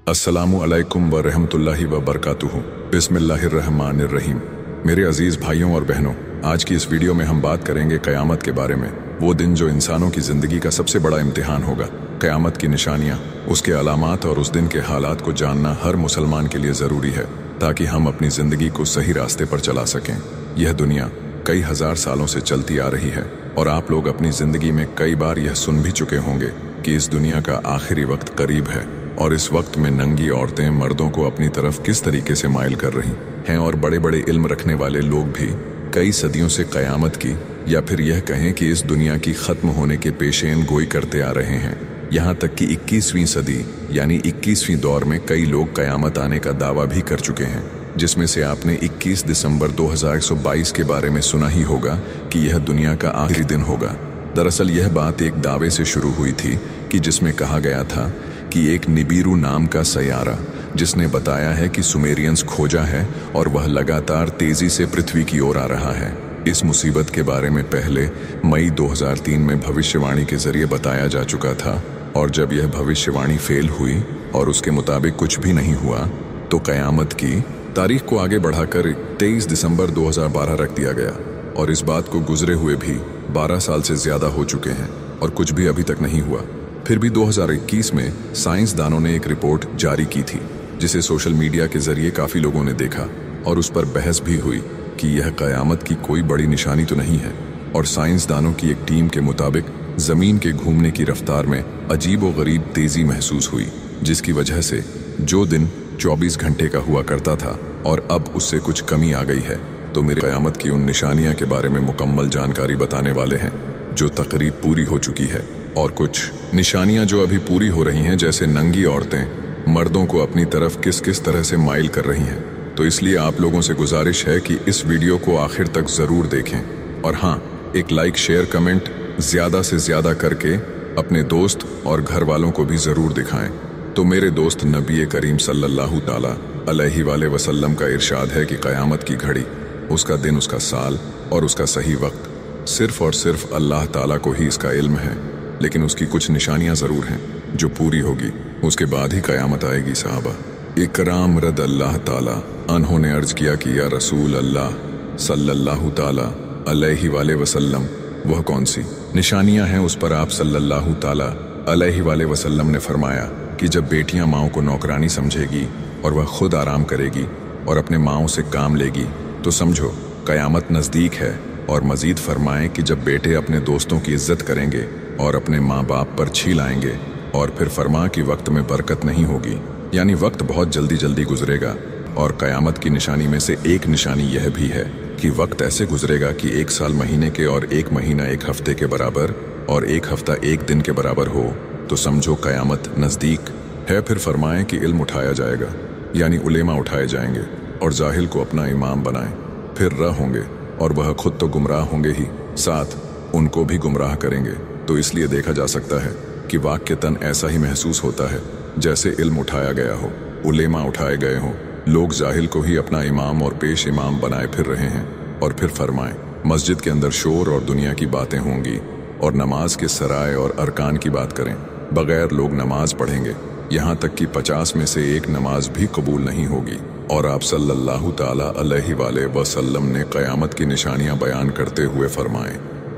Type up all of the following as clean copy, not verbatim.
अस्सलामु अलैकुम व रहमतुल्लाहि व बरकातुहू। बिस्मिल्लाहिर्रहमानिर्रहीम। मेरे अजीज़ भाइयों और बहनों, आज की इस वीडियो में हम बात करेंगे क़यामत के बारे में। वो दिन जो इंसानों की ज़िंदगी का सबसे बड़ा इम्तिहान होगा। क़यामत की निशानियाँ, उसके अलामात और उस दिन के हालात को जानना हर मुसलमान के लिए ज़रूरी है, ताकि हम अपनी ज़िंदगी को सही रास्ते पर चला सकें। यह दुनिया कई हज़ार सालों से चलती आ रही है और आप लोग अपनी ज़िंदगी में कई बार यह सुन भी चुके होंगे कि इस दुनिया का आखिरी वक्त करीब है और इस वक्त में नंगी औरतें मर्दों को अपनी तरफ किस तरीके से माइल कर रही हैं, और बड़े बड़े इल्म रखने वाले लोग भी कई सदियों से क़यामत की, या फिर यह कहें कि इस दुनिया की ख़त्म होने के पेशेन गोई करते आ रहे हैं। यहाँ तक कि 21वीं सदी यानी 21वीं दौर में कई लोग क़यामत आने का दावा भी कर चुके हैं, जिसमें से आपने 21 दिसंबर 2122 के बारे में सुना ही होगा कि यह दुनिया का आखिरी दिन होगा। दरअसल यह बात एक दावे से शुरू हुई थी कि जिसमें कहा गया था कि एक निबीरू नाम का सैयारा, जिसने बताया है कि सुमेरियंस खोजा है और वह लगातार तेजी से पृथ्वी की ओर आ रहा है। इस मुसीबत के बारे में पहले मई 2003 में भविष्यवाणी के जरिए बताया जा चुका था, और जब यह भविष्यवाणी फेल हुई और उसके मुताबिक कुछ भी नहीं हुआ, तो क़यामत की तारीख को आगे बढ़ाकर 23 दिसंबर 2012 रख दिया गया। और इस बात को गुजरे हुए भी 12 साल से ज़्यादा हो चुके हैं और कुछ भी अभी तक नहीं हुआ। फिर भी 2021 में साइंसदानों ने एक रिपोर्ट जारी की थी, जिसे सोशल मीडिया के जरिए काफ़ी लोगों ने देखा और उस पर बहस भी हुई कि यह क़यामत की कोई बड़ी निशानी तो नहीं है। और साइंसदानों की एक टीम के मुताबिक ज़मीन के घूमने की रफ्तार में अजीब व गरीब तेज़ी महसूस हुई, जिसकी वजह से जो दिन 24 घंटे का हुआ करता था और अब उससे कुछ कमी आ गई है। तो मेरे क़यामत की उन निशानियाँ के बारे में मुकम्मल जानकारी बताने वाले हैं जो तकरीब पूरी हो चुकी है, और कुछ निशानियां जो अभी पूरी हो रही हैं, जैसे नंगी औरतें मर्दों को अपनी तरफ किस किस तरह से माइल कर रही हैं। तो इसलिए आप लोगों से गुजारिश है कि इस वीडियो को आखिर तक ज़रूर देखें, और हाँ, एक लाइक शेयर कमेंट ज़्यादा से ज़्यादा करके अपने दोस्त और घर वालों को भी ज़रूर दिखाएं। तो मेरे दोस्त, नबी करीम सल्लल्लाहु ताला अलैहि वसल्लम का इरशाद है कि क़यामत की घड़ी, उसका दिन, उसका साल और उसका सही वक्त सिर्फ़ और सिर्फ अल्लाह ताला को ही इसका इल्म है, लेकिन उसकी कुछ निशानियां ज़रूर हैं जो पूरी होगी, उसके बाद ही क़यामत आएगी। साहबा इकराम रद अल्लाह ताला अन्हों ने अर्ज़ किया कि या रसूल अल्लाह सल्लल्लाहु ताला अलैहि वसल्लम, वह कौन सी निशानियां हैं उस पर आप सल्लल्लाहु ताला अलैहि वसल्लम ने फरमाया कि जब बेटियां माओं को नौकरानी समझेगी और वह खुद आराम करेगी और अपने माओं से काम लेगी, तो समझो क़यामत नज़दीक है। और मज़ीद फरमाएं कि जब बेटे अपने दोस्तों की इज्जत करेंगे और अपने माँ बाप पर छील आएंगे, और फिर फरमा कि वक्त में बरकत नहीं होगी, यानी वक्त बहुत जल्दी जल्दी गुजरेगा। और क़यामत की निशानी में से एक निशानी यह भी है कि वक्त ऐसे गुजरेगा कि 1 साल महीने के और 1 महीना 1 हफ्ते के बराबर और 1 हफ्ता 1 दिन के बराबर हो, तो समझो क़यामत नज़दीक है। फिर फरमाएं कि इल्म उठाया जाएगा, यानी उलेमा उठाए जाएंगे और जाहिल को अपना इमाम बनाएं। फिर रह होंगे और वह खुद तो गुमराह होंगे ही, साथ उनको भी गुमराह करेंगे। तो इसलिए देखा जा सकता है कि वाक़तन ऐसा ही महसूस होता है जैसे इल्म उठाया गया हो, उलेमा उठाए गए हों, लोग जाहिल को ही अपना इमाम और पेश इमाम बनाए फिर रहे हैं। और फिर फरमाएं, मस्जिद के अंदर शोर और दुनिया की बातें होंगी, और नमाज के सराय और अरकान की बात करें बगैर लोग नमाज पढ़ेंगे, यहाँ तक कि 50 में से एक नमाज भी कबूल नहीं होगी। और आप सल्लल्लाहु ताला अलैहि वसल्लम ने क़यामत की निशानियां बयान करते हुए फरमाए,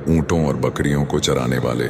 ऊँटों और बकरियों को चराने वाले,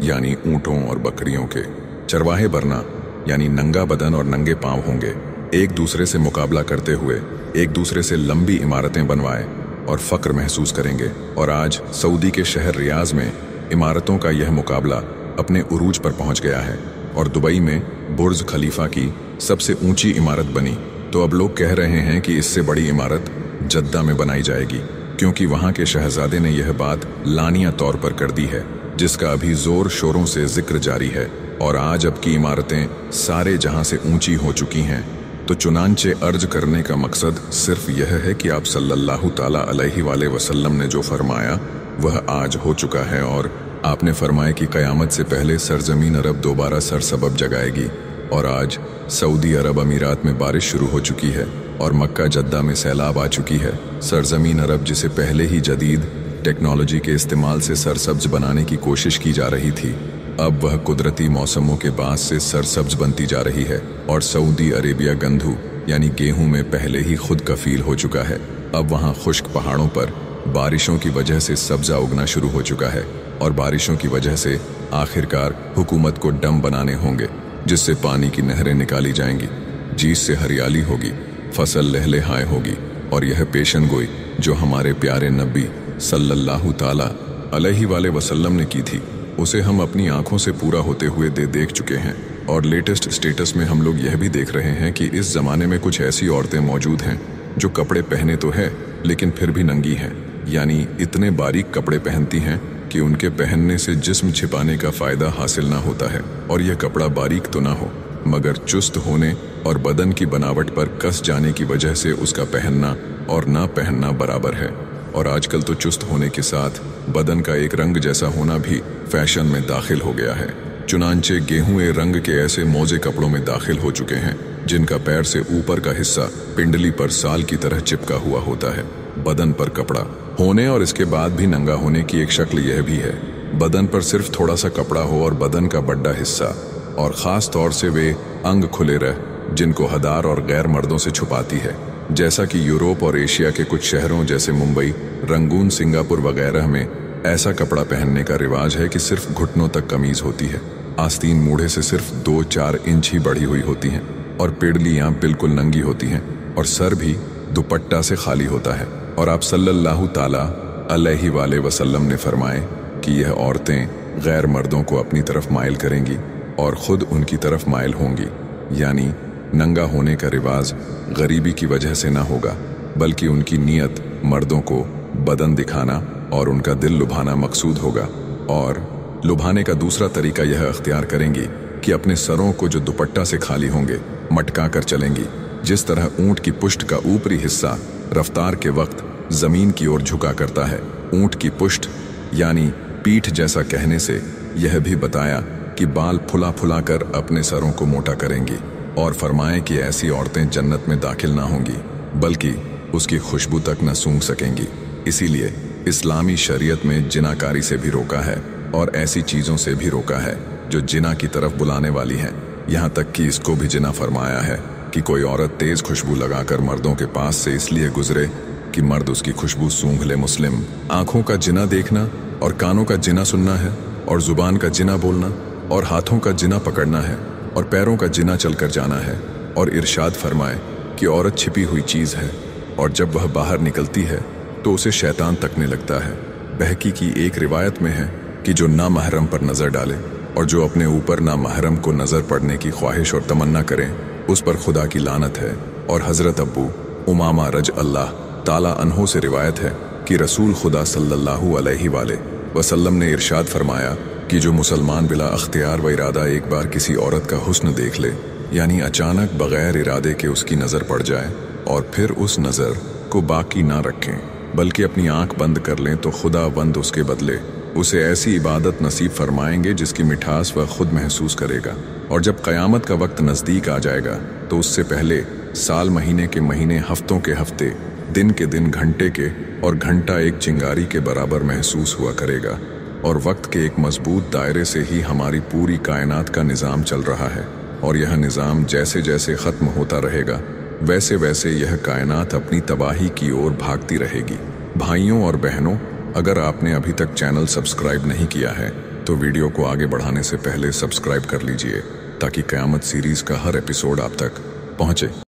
यानी ऊँटों और बकरियों के चरवाहे बरना, यानी नंगा बदन और नंगे पांव होंगे, एक दूसरे से मुकाबला करते हुए एक दूसरे से लंबी इमारतें बनवाए और फ़क्र महसूस करेंगे। और आज सऊदी के शहर रियाज़ में इमारतों का यह मुकाबला अपने उरूज पर पहुँच गया है, और दुबई में बुर्ज खलीफा की सबसे ऊँची इमारत बनी। तो अब लोग कह रहे हैं कि इससे बड़ी इमारत जद्दा में बनाई जाएगी, क्योंकि वहाँ के शहजादे ने यह बात लानिया तौर पर कर दी है, जिसका अभी ज़ोर शोरों से जिक्र जारी है। और आज अब की इमारतें सारे जहाँ से ऊंची हो चुकी हैं। तो चुनांचे अर्ज करने का मकसद सिर्फ यह है कि आप सल्लल्लाहु ताला अलैहि वसल्लम ने जो फरमाया वह आज हो चुका है। और आपने फरमाया कि क़यामत से पहले सरजमीन अरब दोबारा सरसबब जगाएगी। और आज सऊदी अरब अमीरात में बारिश शुरू हो चुकी है और मक्का जद्दा में सैलाब आ चुकी है। सरजमीन अरब, जिसे पहले ही जदीद टेक्नोलॉजी के इस्तेमाल से सरसब्ज बनाने की कोशिश की जा रही थी, अब वह कुदरती मौसमों के बास से सरसब्ज बनती जा रही है और सऊदी अरेबिया गंधु यानी गेहूं में पहले ही खुद कफील हो चुका है। अब वहां खुश्क पहाड़ों पर बारिशों की वजह से सब्जा उगना शुरू हो चुका है और बारिशों की वजह से आखिरकार हुकूमत को डैम बनाने होंगे जिससे पानी की नहरें निकाली जाएंगी, जिससे हरियाली होगी, फसल लहलहाए होगी। और यह पेशन गोई जो हमारे प्यारे नबी सल्लल्लाहु ताला अलैहि वसल्लम ने की थी, उसे हम अपनी आंखों से पूरा होते हुए देख चुके हैं। और लेटेस्ट स्टेटस में हम लोग यह भी देख रहे हैं कि इस ज़माने में कुछ ऐसी औरतें मौजूद हैं जो कपड़े पहने तो है लेकिन फिर भी नंगी हैं, यानी इतने बारीक कपड़े पहनती हैं कि उनके पहनने से जिस्म छिपाने का फ़ायदा हासिल ना होता है। और यह कपड़ा बारीक तो ना हो मगर चुस्त होने और बदन की बनावट पर कस जाने की वजह से उसका पहनना और ना पहनना बराबर है। और आजकल तो चुस्त होने के साथ बदन का एक रंग जैसा होना भी फैशन में दाखिल हो गया है। चुनांचे गेहूं रंग के ऐसे मोजे कपड़ों में दाखिल हो चुके हैं जिनका पैर से ऊपर का हिस्सा पिंडली पर साल की तरह चिपका हुआ होता है। बदन पर कपड़ा होने और इसके बाद भी नंगा होने की एक शक्ल यह भी है, बदन पर सिर्फ थोड़ा सा कपड़ा हो और बदन का बड़ा हिस्सा, और ख़ास तौर से वे अंग खुले रह जिनको हदार और गैर मर्दों से छुपाती है। जैसा कि यूरोप और एशिया के कुछ शहरों जैसे मुंबई, रंगून, सिंगापुर वगैरह में ऐसा कपड़ा पहनने का रिवाज है कि सिर्फ घुटनों तक कमीज होती है, आस्तीन मूढ़े से सिर्फ 2-4 इंच ही बढ़ी हुई होती हैं और पिड़लियाँ बिल्कुल नंगी होती हैं और सर भी दुपट्टा से खाली होता है। और आप सल्लल्लाहु ताला अलैहि वसल्लम ने फरमाए कि यह औरतें गैर मर्दों को अपनी तरफ माइल करेंगी और ख़ुद उनकी तरफ माइल होंगी, यानी नंगा होने का रिवाज गरीबी की वजह से ना होगा बल्कि उनकी नीयत मर्दों को बदन दिखाना और उनका दिल लुभाना मकसूद होगा। और लुभाने का दूसरा तरीका यह अख्तियार करेंगी कि अपने सरों को जो दुपट्टा से खाली होंगे मटका कर चलेंगी। जिस तरह ऊंट की पुष्ट का ऊपरी हिस्सा रफ्तार के वक्त ज़मीन की ओर झुका करता है, ऊंट की पुष्ट यानी पीठ जैसा कहने से यह भी बताया कि बाल फुला फुला कर अपने सरों को मोटा करेंगी। और फरमाएं कि ऐसी औरतें जन्नत में दाखिल ना होंगी बल्कि उसकी खुशबू तक न सूंघ सकेंगी। इसीलिए इस्लामी शरीयत में जिनाकारी से भी रोका है और ऐसी चीज़ों से भी रोका है जो जिना की तरफ बुलाने वाली हैं। यहाँ तक कि इसको भी जिना फरमाया है कि कोई औरत तेज़ खुशबू लगाकर मर्दों के पास से इसलिए गुजरे कि मर्द उसकी खुशबू सूंघ ले। मुस्लिम आँखों का जिना देखना और कानों का जिना सुनना है और ज़ुबान का जिना बोलना और हाथों का जिना पकड़ना है और पैरों का जिना चलकर जाना है। और इरशाद फरमाए कि औरत छिपी हुई चीज़ है और जब वह बाहर निकलती है तो उसे शैतान तकने लगता है। बहकी की एक रिवायत में है कि जो ना महरम पर नज़र डाले और जो अपने ऊपर ना महरम को नज़र पड़ने की ख्वाहिश और तमन्ना करें उस पर खुदा की लानत है। और हज़रत अब्बू उमामा रज अल्लाह ताला अन्हो से रिवायत है कि रसूल खुदा सल्लल्लाहु अलैहि वसल्लम ने इरशाद फरमाया कि जो मुसलमान बिला अख्तियार व इरादा एक बार किसी औरत का हुस्न देख ले, यानी अचानक बग़ैर इरादे के उसकी नज़र पड़ जाए और फिर उस नज़र को बाकी ना रखें बल्कि अपनी आंख बंद कर लें, तो खुदावंद उसके बदले उसे ऐसी इबादत नसीब फरमाएंगे जिसकी मिठास वह खुद महसूस करेगा। और जब क़यामत का वक्त नज़दीक आ जाएगा तो उससे पहले साल, महीने के महीने, हफ्तों के हफ्ते, दिन के दिन, घंटे के और घंटा एक चिंगारी के बराबर महसूस हुआ करेगा। और वक्त के एक मजबूत दायरे से ही हमारी पूरी कायनात का निज़ाम चल रहा है और यह निज़ाम जैसे जैसे ख़त्म होता रहेगा वैसे वैसे यह कायनात अपनी तबाही की ओर भागती रहेगी। भाइयों और बहनों, अगर आपने अभी तक चैनल सब्सक्राइब नहीं किया है तो वीडियो को आगे बढ़ाने से पहले सब्सक्राइब कर लीजिए ताकि क़यामत सीरीज़ का हर एपिसोड आप तक पहुँचे।